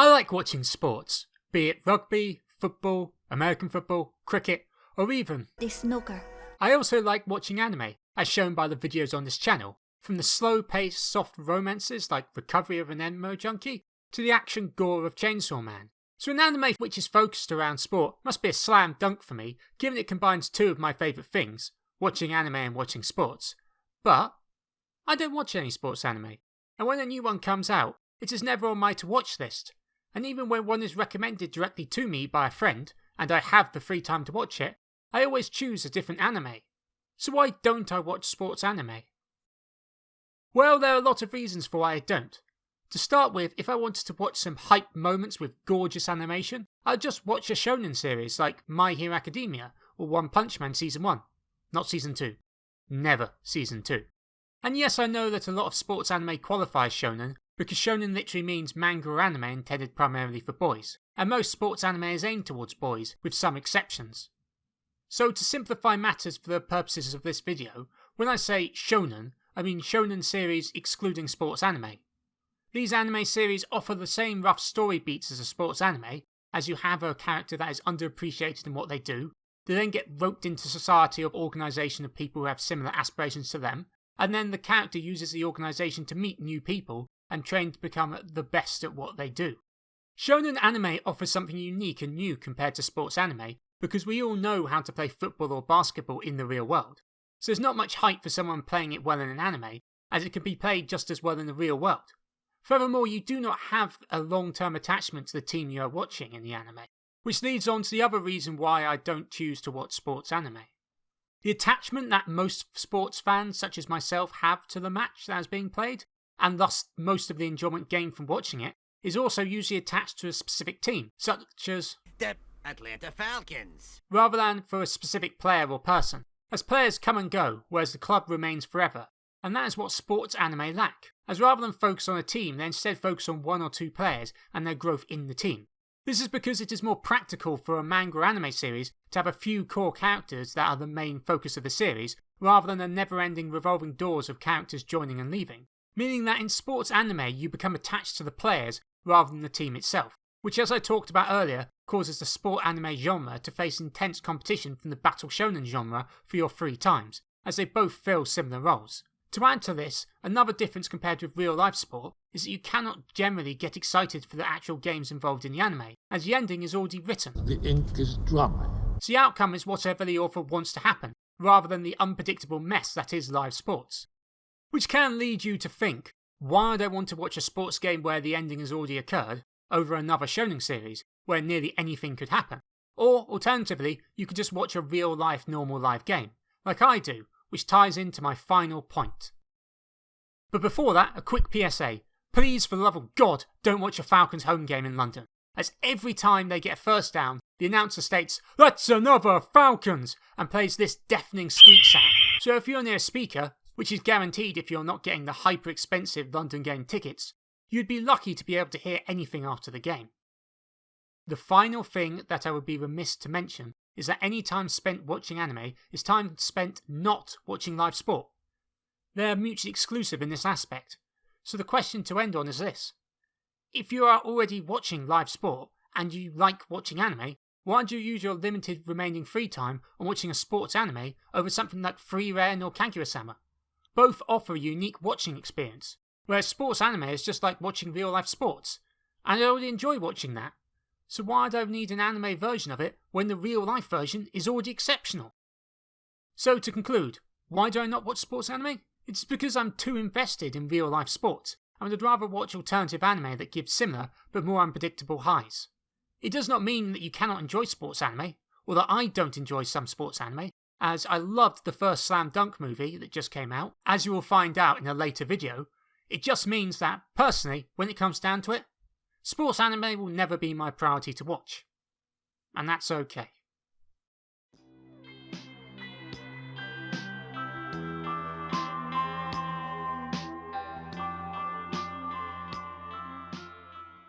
I like watching sports, be it rugby, football, American football, cricket, or even snooker. I also like watching anime, as shown by the videos on this channel, from the slow-paced, soft romances like Recovery of an Emo Junkie, to the action gore of Chainsaw Man. So an anime which is focused around sport must be a slam dunk for me, given it combines two of my favourite things, watching anime and watching sports. But I don't watch any sports anime, and when a new one comes out, it is never on my to-watch list. And even when one is recommended directly to me by a friend, and I have the free time to watch it, I always choose a different anime. So why don't I watch sports anime? Well, there are a lot of reasons for why I don't. To start with, if I wanted to watch some hype moments with gorgeous animation, I'd just watch a shonen series like My Hero Academia or One Punch Man Season 1. Not Season 2. Never Season 2. And yes, I know that a lot of sports anime qualifies shonen, because shonen literally means manga or anime intended primarily for boys, and most sports anime is aimed towards boys, with some exceptions. So to simplify matters for the purposes of this video, when I say shonen, I mean shonen series excluding sports anime. These anime series offer the same rough story beats as a sports anime, as you have a character that is underappreciated in what they do, they then get roped into society or organisation of people who have similar aspirations to them, and then the character uses the organisation to meet new people and train to become the best at what they do. Shonen anime offers something unique and new compared to sports anime because we all know how to play football or basketball in the real world, so there's not much hype for someone playing it well in an anime, as it can be played just as well in the real world. Furthermore, you do not have a long-term attachment to the team you are watching in the anime, which leads on to the other reason why I don't choose to watch sports anime. The attachment that most sports fans, such as myself, have to the match that is being played, and thus most of the enjoyment gained from watching it, is also usually attached to a specific team, such as the Atlanta Falcons, rather than for a specific player or person, as players come and go, whereas the club remains forever, and that is what sports anime lack, as rather than focus on a team, they instead focus on one or two players and their growth in the team. This is because it is more practical for a manga or anime series to have a few core characters that are the main focus of the series, rather than a never-ending revolving doors of characters joining and leaving. Meaning that in sports anime you become attached to the players rather than the team itself, which as I talked about earlier causes the sport anime genre to face intense competition from the battle shonen genre for your free times, as they both fill similar roles. To add to this, another difference compared with real life sport is that you cannot generally get excited for the actual games involved in the anime, as the ending is already written. The ink is dry. So the outcome is whatever the author wants to happen, rather than the unpredictable mess that is live sports. Which can lead you to think, why would I want to watch a sports game where the ending has already occurred, over another shonen series, where nearly anything could happen? Or, alternatively, you could just watch a real life normal live game, like I do, which ties into my final point. But before that, a quick PSA. Please, for the love of God, don't watch a Falcons home game in London, as every time they get a first down, the announcer states, "That's another Falcons!" and plays this deafening squeak sound. So if you're near a speaker, which is guaranteed if you're not getting the hyper-expensive London game tickets, you'd be lucky to be able to hear anything after the game. The final thing that I would be remiss to mention is that any time spent watching anime is time spent not watching live sport. They are mutually exclusive in this aspect, so the question to end on is this. If you are already watching live sport and you like watching anime, why do you use your limited remaining free time on watching a sports anime over something like Free Ren or Kaguya-sama? Both offer a unique watching experience, whereas sports anime is just like watching real life sports, and I already enjoy watching that. So why do I need an anime version of it when the real life version is already exceptional? So to conclude, why do I not watch sports anime? It's because I'm too invested in real life sports, and would rather watch alternative anime that gives similar but more unpredictable highs. It does not mean that you cannot enjoy sports anime, or that I don't enjoy some sports anime, as I loved the first Slam Dunk movie that just came out, as you will find out in a later video. It just means that, personally, when it comes down to it, sports anime will never be my priority to watch. And that's okay.